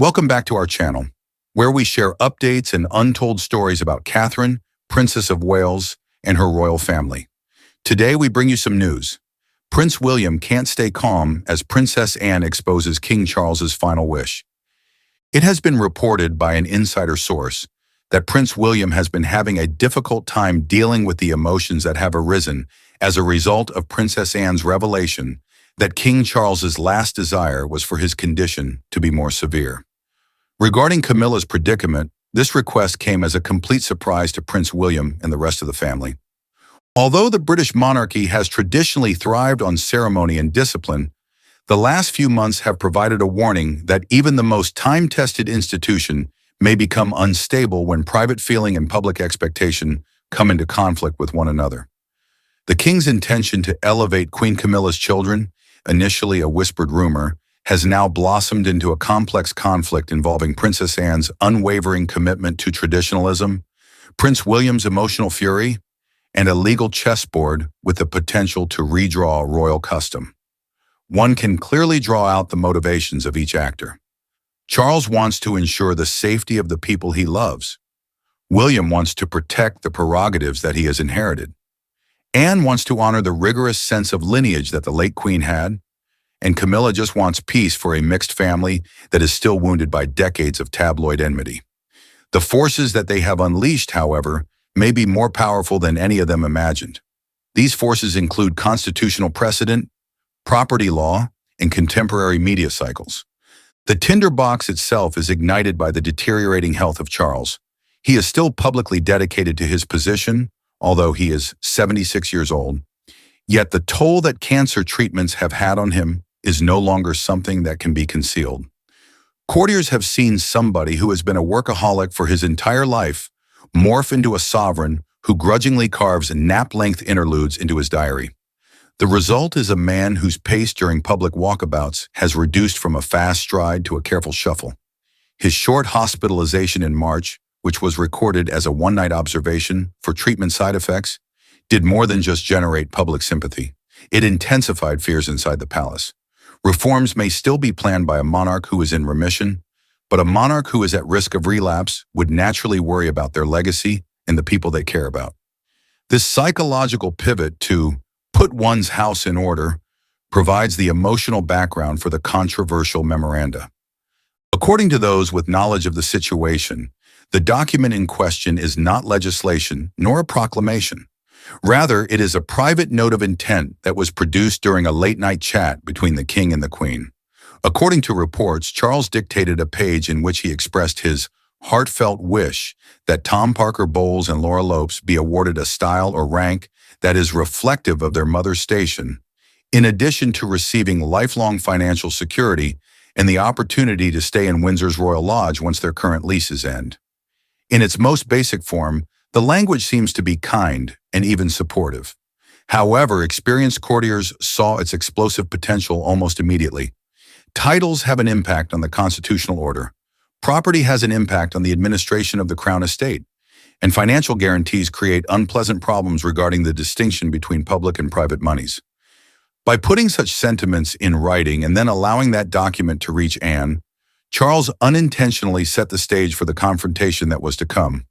Welcome back to our channel, where we share updates and untold stories about Catherine, Princess of Wales, and her royal family. Today we bring you some news. Prince William can't stay calm as Princess Anne exposes King Charles's final wish. It has been reported by an insider source that Prince William has been having a difficult time dealing with the emotions that have arisen as a result of Princess Anne's revelation that King Charles's last desire was for his condition to be more severe. Regarding Camilla's predicament, this request came as a complete surprise to Prince William and the rest of the family. Although the British monarchy has traditionally thrived on ceremony and discipline, the last few months have provided a warning that even the most time-tested institution may become unstable when private feeling and public expectation come into conflict with one another. The king's intention to elevate Queen Camilla's children, initially a whispered rumor, has now blossomed into a complex conflict involving Princess Anne's unwavering commitment to traditionalism, Prince William's emotional fury, and a legal chessboard with the potential to redraw a royal custom. One can clearly draw out the motivations of each actor. Charles wants to ensure the safety of the people he loves. William wants to protect the prerogatives that he has inherited. Anne wants to honor the rigorous sense of lineage that the late Queen had, and Camilla just wants peace for a mixed family that is still wounded by decades of tabloid enmity. The forces that they have unleashed, however, may be more powerful than any of them imagined. These forces include constitutional precedent, property law, and contemporary media cycles. The tinderbox itself is ignited by the deteriorating health of Charles. He is still publicly dedicated to his position, although he is 76 years old. Yet the toll that cancer treatments have had on him is no longer something that can be concealed. Courtiers have seen somebody who has been a workaholic for his entire life morph into a sovereign who grudgingly carves nap-length interludes into his diary. The result is a man whose pace during public walkabouts has reduced from a fast stride to a careful shuffle. His short hospitalization in March, which was recorded as a one-night observation for treatment side effects, did more than just generate public sympathy. It intensified fears inside the palace. Reforms may still be planned by a monarch who is in remission, but a monarch who is at risk of relapse would naturally worry about their legacy and the people they care about. This psychological pivot to put one's house in order provides the emotional background for the controversial memoranda. According to those with knowledge of the situation, the document in question is not legislation nor a proclamation. Rather, it is a private note of intent that was produced during a late-night chat between the king and the queen. According to reports, Charles dictated a page in which he expressed his heartfelt wish that Tom Parker Bowles and Laura Lopes be awarded a style or rank that is reflective of their mother's station, in addition to receiving lifelong financial security and the opportunity to stay in Windsor's Royal Lodge once their current leases end. In its most basic form, the language seems to be kind and even supportive. However, experienced courtiers saw its explosive potential almost immediately. Titles have an impact on the constitutional order. Property has an impact on the administration of the crown estate, and financial guarantees create unpleasant problems regarding the distinction between public and private monies. By putting such sentiments in writing and then allowing that document to reach Anne, Charles unintentionally set the stage for the confrontation that was to come.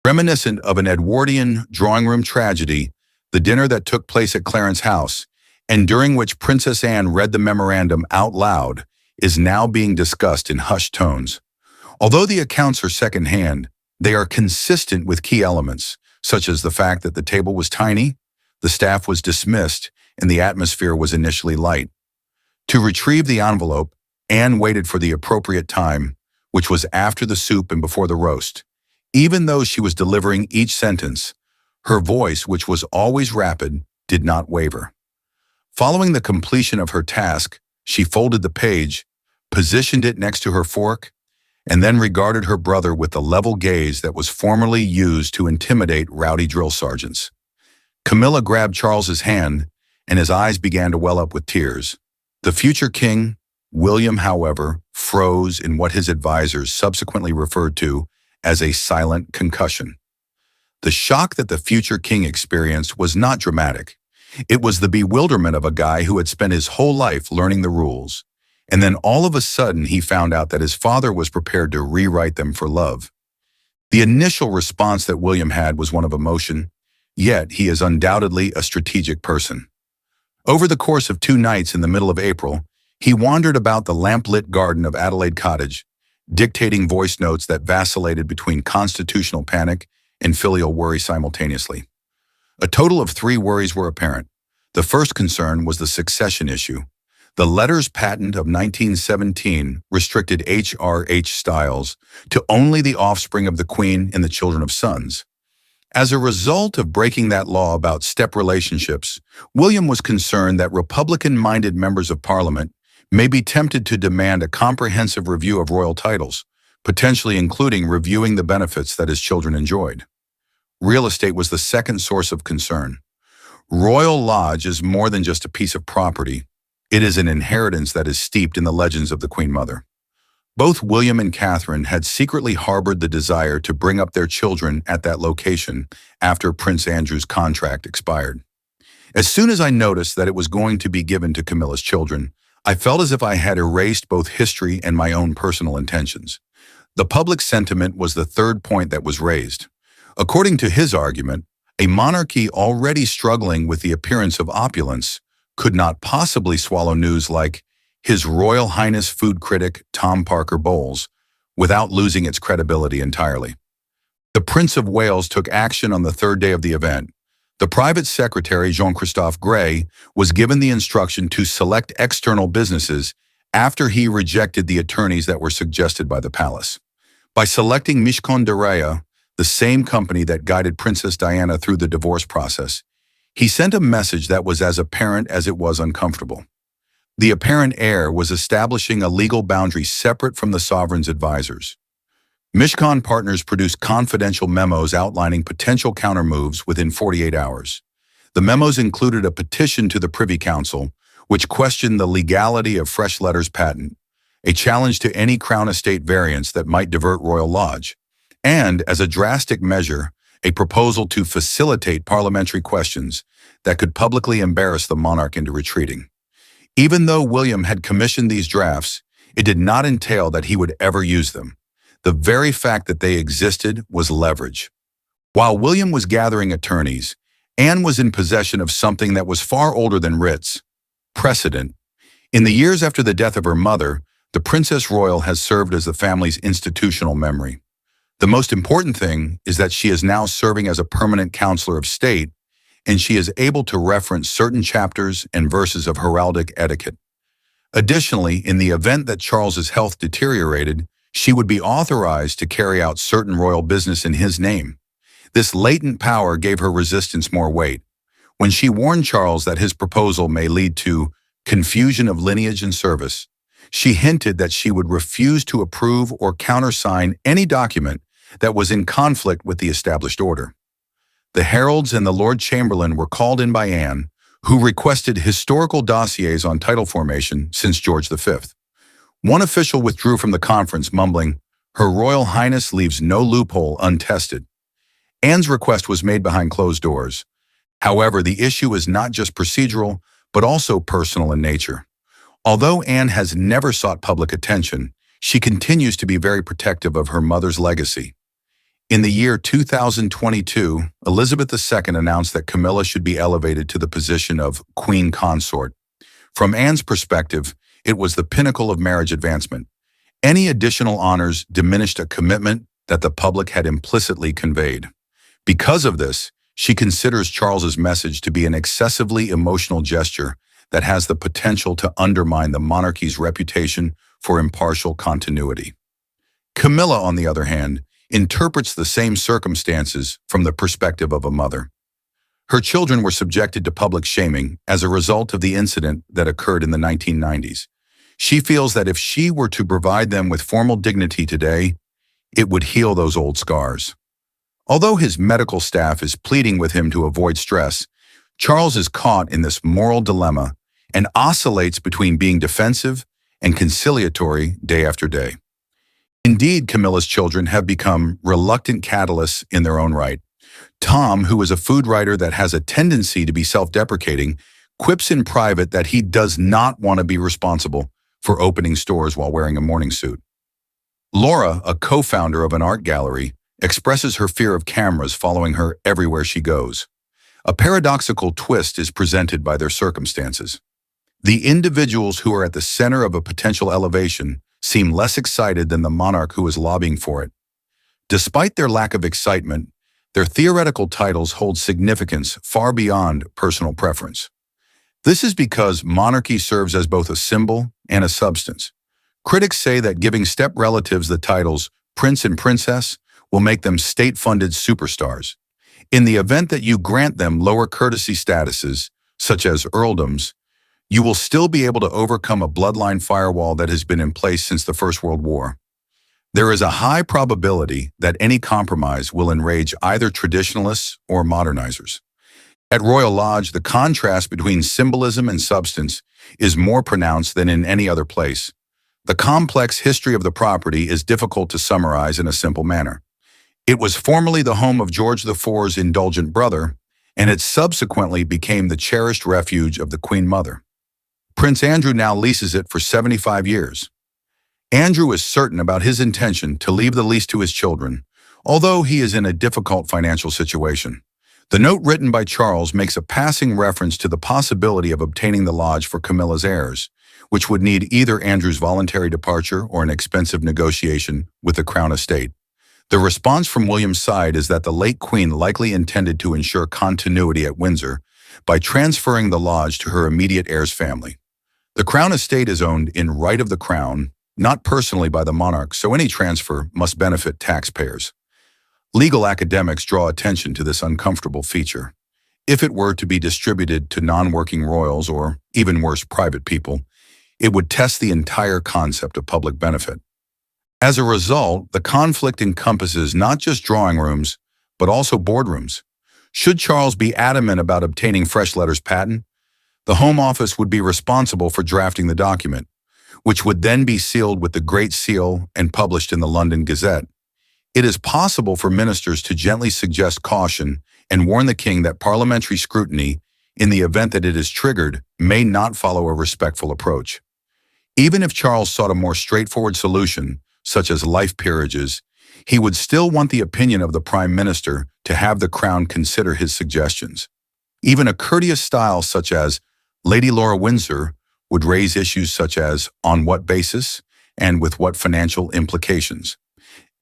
Reminiscent of an Edwardian drawing room tragedy, the dinner that took place at Clarence House, and during which Princess Anne read the memorandum out loud, is now being discussed in hushed tones. Although the accounts are secondhand, they are consistent with key elements, such as the fact that the table was tiny, the staff was dismissed, and the atmosphere was initially light. To retrieve the envelope, Anne waited for the appropriate time, which was after the soup and before the roast. Even though she was delivering each sentence, her voice, which was always rapid, did not waver. Following the completion of her task, she folded the page, positioned it next to her fork, and then regarded her brother with the level gaze that was formerly used to intimidate rowdy drill sergeants. Camilla grabbed Charles's hand, and his eyes began to well up with tears. The future king, William, however, froze in what his advisors subsequently referred to as a silent concussion. The shock that the future king experienced was not dramatic. It was the bewilderment of a guy who had spent his whole life learning the rules. and then all of a sudden he found out that his father was prepared to rewrite them for love. The initial response that William had was one of emotion, yet he is undoubtedly a strategic person. Over the course of 2 nights in the middle of April, he wandered about the lamplit garden of Adelaide Cottage, dictating voice notes that vacillated between constitutional panic and filial worry simultaneously. A total of 3 worries were apparent. The first concern was the succession issue. The letters patent of 1917 restricted H.R.H. Styles to only the offspring of the Queen and the children of sons. As a result of breaking that law about step relationships, William was concerned that Republican-minded members of Parliament may be tempted to demand a comprehensive review of royal titles, potentially including reviewing the benefits that his children enjoyed. Real estate was the second source of concern. Royal Lodge is more than just a piece of property. It is an inheritance that is steeped in the legends of the Queen Mother. Both William and Catherine had secretly harbored the desire to bring up their children at that location after Prince Andrew's contract expired. As soon as I noticed that it was going to be given to Camilla's children, I felt as if I had erased both history and my own personal intentions. The public sentiment was the third point that was raised. According to his argument, a monarchy already struggling with the appearance of opulence could not possibly swallow news like His Royal Highness food critic Tom Parker Bowles without losing its credibility entirely. The Prince of Wales took action on the third day of the event. The private secretary, Jean-Christophe Gray, was given the instruction to select external businesses after he rejected the attorneys that were suggested by the palace. By selecting Mishcon de Reya, the same company that guided Princess Diana through the divorce process, he sent a message that was as apparent as it was uncomfortable. The apparent heir was establishing a legal boundary separate from the sovereign's advisors. Mishcon Partners produced confidential memos outlining potential countermoves within 48 hours. The memos included a petition to the Privy Council, which questioned the legality of Fresh Letters patent, a challenge to any Crown Estate variants that might divert Royal Lodge, and, as a drastic measure, a proposal to facilitate parliamentary questions that could publicly embarrass the monarch into retreating. Even though William had commissioned these drafts, it did not entail that he would ever use them. The very fact that they existed was leverage. While William was gathering attorneys, Anne was in possession of something that was far older than writs: precedent. In the years after the death of her mother, the Princess Royal has served as the family's institutional memory. The most important thing is that she is now serving as a permanent counselor of state, and she is able to reference certain chapters and verses of heraldic etiquette. Additionally, in the event that Charles's health deteriorated, she would be authorized to carry out certain royal business in his name. This latent power gave her resistance more weight. When she warned Charles that his proposal may lead to confusion of lineage and service, she hinted that she would refuse to approve or countersign any document that was in conflict with the established order. The heralds and the Lord Chamberlain were called in by Anne, who requested historical dossiers on title formation since George V. One official withdrew from the conference, mumbling, "Her Royal Highness leaves no loophole untested." Anne's request was made behind closed doors. However, the issue is not just procedural, but also personal in nature. Although Anne has never sought public attention, she continues to be very protective of her mother's legacy. In the year 2022, Elizabeth II announced that Camilla should be elevated to the position of Queen Consort. From Anne's perspective, it was the pinnacle of marriage advancement. Any additional honors diminished a commitment that the public had implicitly conveyed. Because of this, she considers Charles's message to be an excessively emotional gesture that has the potential to undermine the monarchy's reputation for impartial continuity. Camilla, on the other hand, interprets the same circumstances from the perspective of a mother. Her children were subjected to public shaming as a result of the incident that occurred in the 1990s. She feels that if she were to provide them with formal dignity today, it would heal those old scars. Although his medical staff is pleading with him to avoid stress, Charles is caught in this moral dilemma and oscillates between being defensive and conciliatory day after day. Indeed, Camilla's children have become reluctant catalysts in their own right. Tom, who is a food writer that has a tendency to be self-deprecating, quips in private that he does not want to be responsible for opening stores while wearing a morning suit. Laura, a co-founder of an art gallery, expresses her fear of cameras following her everywhere she goes. A paradoxical twist is presented by their circumstances. The individuals who are at the center of a potential elevation seem less excited than the monarch who is lobbying for it. Despite their lack of excitement, their theoretical titles hold significance far beyond personal preference. This is because monarchy serves as both a symbol and a substance. Critics say that giving step-relatives the titles prince and princess will make them state-funded superstars. In the event that you grant them lower courtesy statuses, such as earldoms, you will still be able to overcome a bloodline firewall that has been in place since the First World War. There is a high probability that any compromise will enrage either traditionalists or modernizers. At Royal Lodge, the contrast between symbolism and substance is more pronounced than in any other place. The complex history of the property is difficult to summarize in a simple manner. It was formerly the home of George IV's indulgent brother, and it subsequently became the cherished refuge of the Queen Mother. Prince Andrew now leases it for 75 years. Andrew is certain about his intention to leave the lease to his children, although he is in a difficult financial situation. The note written by Charles makes a passing reference to the possibility of obtaining the lodge for Camilla's heirs, which would need either Andrew's voluntary departure or an expensive negotiation with the Crown estate. The response from William's side is that the late Queen likely intended to ensure continuity at Windsor by transferring the lodge to her immediate heir's family. The Crown estate is owned in right of the Crown, not personally by the monarch, so any transfer must benefit taxpayers. Legal academics draw attention to this uncomfortable feature. If it were to be distributed to non-working royals or, even worse, private people, it would test the entire concept of public benefit. As a result, the conflict encompasses not just drawing rooms, but also boardrooms. Should Charles be adamant about obtaining fresh letters patent, the Home Office would be responsible for drafting the document, which would then be sealed with the Great Seal and published in the London Gazette. It is possible for ministers to gently suggest caution and warn the king that parliamentary scrutiny, in the event that it is triggered, may not follow a respectful approach. Even if Charles sought a more straightforward solution, such as life peerages, he would still want the opinion of the Prime Minister to have the Crown consider his suggestions. Even a courteous style such as Lady Laura Windsor would raise issues such as on what basis and with what financial implications.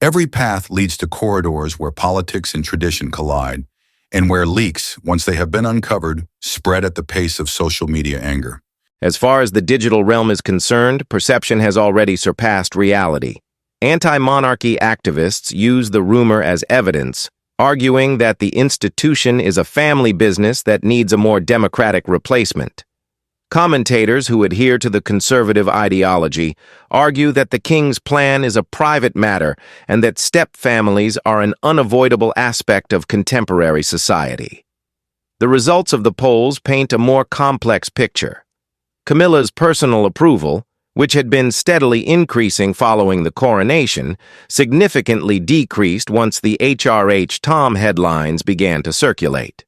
Every path leads to corridors where politics and tradition collide, and where leaks, once they have been uncovered, spread at the pace of social media anger. As far as the digital realm is concerned, perception has already surpassed reality. Anti-monarchy activists use the rumor as evidence, arguing that the institution is a family business that needs a more democratic replacement. Commentators who adhere to the conservative ideology argue that the king's plan is a private matter and that step families are an unavoidable aspect of contemporary society. The results of the polls paint a more complex picture. Camilla's personal approval, which had been steadily increasing following the coronation, significantly decreased once the HRH Tom headlines began to circulate.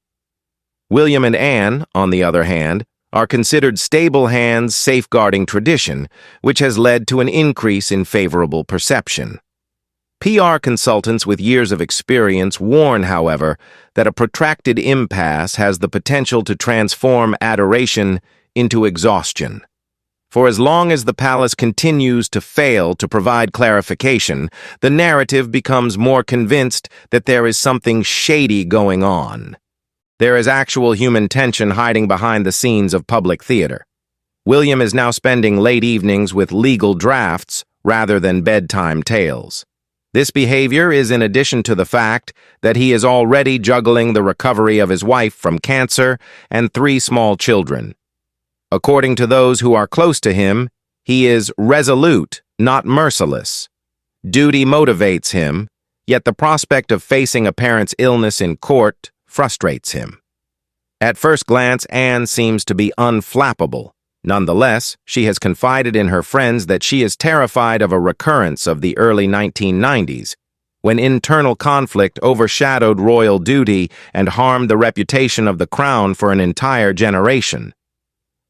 William and Anne, on the other hand, are considered stable hands safeguarding tradition, which has led to an increase in favorable perception. PR consultants with years of experience warn, however, that a protracted impasse has the potential to transform adoration into exhaustion. For as long as the palace continues to fail to provide clarification, the narrative becomes more convinced that there is something shady going on. There is actual human tension hiding behind the scenes of public theater. William is now spending late evenings with legal drafts rather than bedtime tales. This behavior is in addition to the fact that he is already juggling the recovery of his wife from cancer and 3 small children. According to those who are close to him, he is resolute, not merciless. Duty motivates him, yet the prospect of facing a parent's illness in court frustrates him. At first glance, Anne seems to be unflappable. Nonetheless, she has confided in her friends that she is terrified of a recurrence of the early 1990s, when internal conflict overshadowed royal duty and harmed the reputation of the crown for an entire generation.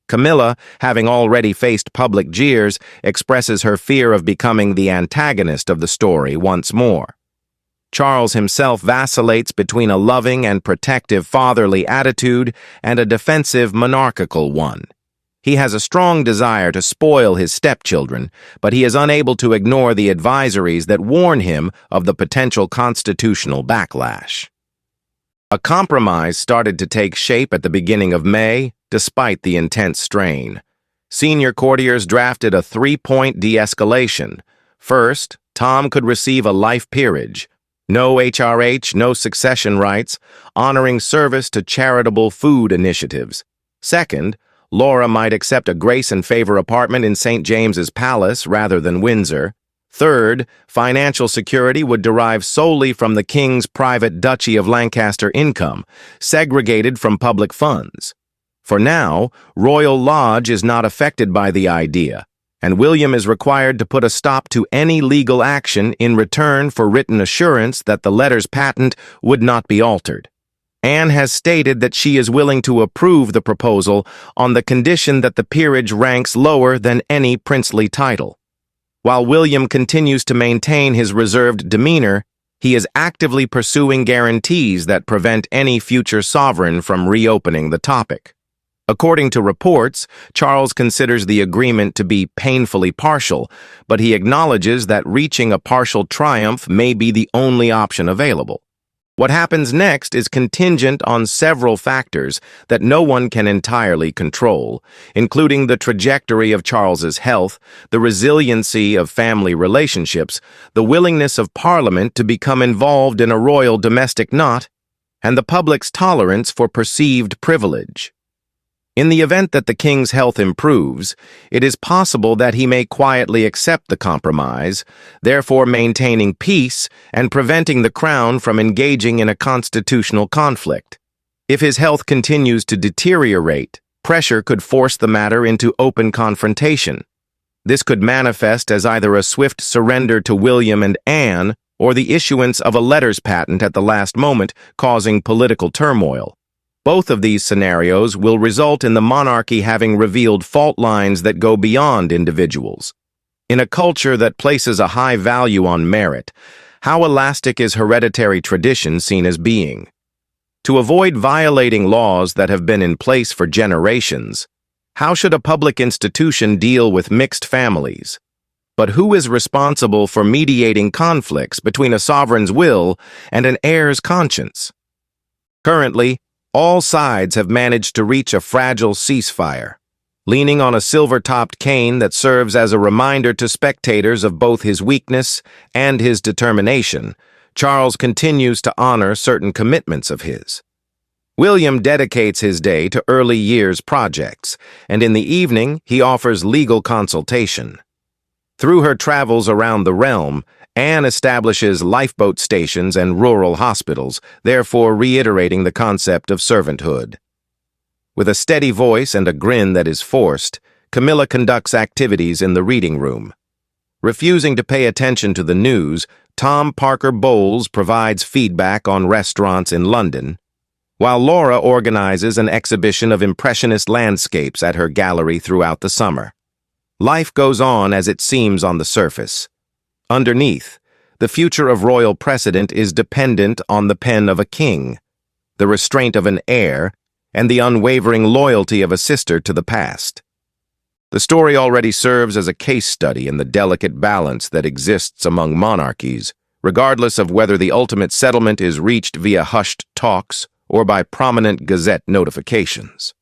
Camila, having already faced public jeers, expresses her fear of becoming the antagonist of the story once more. Charles himself vacillates between a loving and protective fatherly attitude and a defensive monarchical one. He has a strong desire to spoil his stepchildren, but he is unable to ignore the advisories that warn him of the potential constitutional backlash. A compromise started to take shape at the beginning of May, despite the intense strain. Senior courtiers drafted a three-point de-escalation. First, Tom could receive a life peerage. No HRH, no succession rights, honoring service to charitable food initiatives. Second, Laura might accept a grace and favor apartment in St. James's Palace rather than Windsor. Third, financial security would derive solely from the King's private Duchy of Lancaster income, segregated from public funds. For now, Royal Lodge is not affected by the idea, and William is required to put a stop to any legal action in return for written assurance that the letters patent would not be altered. Anne has stated that she is willing to approve the proposal on the condition that the peerage ranks lower than any princely title. While William continues to maintain his reserved demeanor, he is actively pursuing guarantees that prevent any future sovereign from reopening the topic. According to reports, Charles considers the agreement to be painfully partial, but he acknowledges that reaching a partial triumph may be the only option available. What happens next is contingent on several factors that no one can entirely control, including the trajectory of Charles's health, the resiliency of family relationships, the willingness of Parliament to become involved in a royal domestic knot, and the public's tolerance for perceived privilege. In the event that the king's health improves, it is possible that he may quietly accept the compromise, therefore maintaining peace and preventing the crown from engaging in a constitutional conflict. If his health continues to deteriorate, pressure could force the matter into open confrontation. This could manifest as either a swift surrender to William and Anne or the issuance of a letters patent at the last moment, causing political turmoil. Both of these scenarios will result in the monarchy having revealed fault lines that go beyond individuals. In a culture that places a high value on merit, how elastic is hereditary tradition seen as being? To avoid violating laws that have been in place for generations, how should a public institution deal with mixed families? But who is responsible for mediating conflicts between a sovereign's will and an heir's conscience? Currently, all sides have managed to reach a fragile ceasefire. Leaning on a silver-topped cane that serves as a reminder to spectators of both his weakness and his determination, Charles continues to honor certain commitments of his. William dedicates his day to early years projects, and in the evening he offers legal consultation. Through her travels around the realm, Anne establishes lifeboat stations and rural hospitals, therefore reiterating the concept of servanthood. With a steady voice and a grin that is forced, Camilla conducts activities in the reading room. Refusing to pay attention to the news, Tom Parker Bowles provides feedback on restaurants in London, while Laura organizes an exhibition of impressionist landscapes at her gallery throughout the summer. Life goes on as it seems on the surface. Underneath, the future of royal precedent is dependent on the pen of a king, the restraint of an heir, and the unwavering loyalty of a sister to the past. The story already serves as a case study in the delicate balance that exists among monarchies, regardless of whether the ultimate settlement is reached via hushed talks or by prominent Gazette notifications.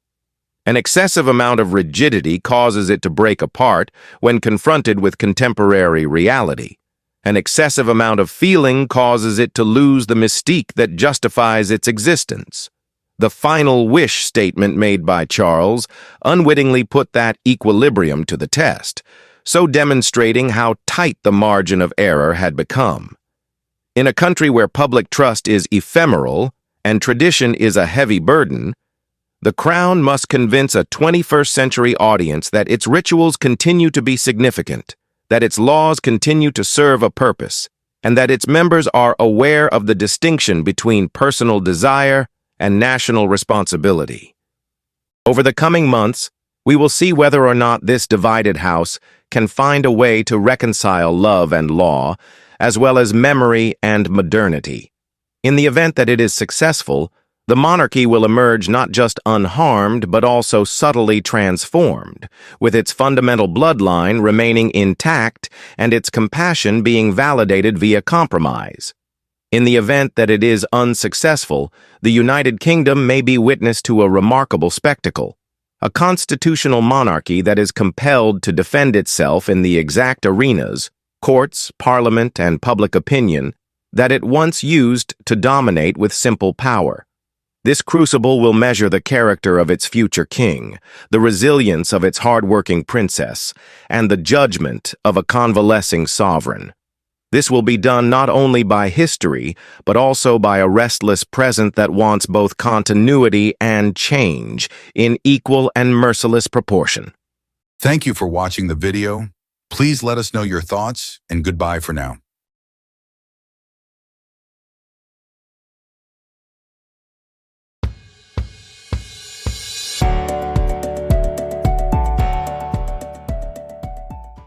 An excessive amount of rigidity causes it to break apart when confronted with contemporary reality. An excessive amount of feeling causes it to lose the mystique that justifies its existence. The final wish statement made by Charles unwittingly put that equilibrium to the test, so demonstrating how tight the margin of error had become. In a country where public trust is ephemeral and tradition is a heavy burden, the crown must convince a 21st century audience that its rituals continue to be significant, that its laws continue to serve a purpose, and that its members are aware of the distinction between personal desire and national responsibility. Over the coming months, We will see whether or not this divided house can find a way to reconcile love and law, as well as memory and modernity. In the event that it is successful, the monarchy will emerge not just unharmed, but also subtly transformed, with its fundamental bloodline remaining intact and its compassion being validated via compromise. In the event that it is unsuccessful, the United Kingdom may be witness to a remarkable spectacle: a constitutional monarchy that is compelled to defend itself in the exact arenas, courts, parliament, and public opinion, that it once used to dominate with simple power. This crucible will measure the character of its future king, the resilience of its hard-working princess, and the judgment of a convalescing sovereign. This will be done not only by history, but also by a restless present that wants both continuity and change in equal and merciless proportion. Thank you for watching the video. Please let us know your thoughts, and goodbye for now.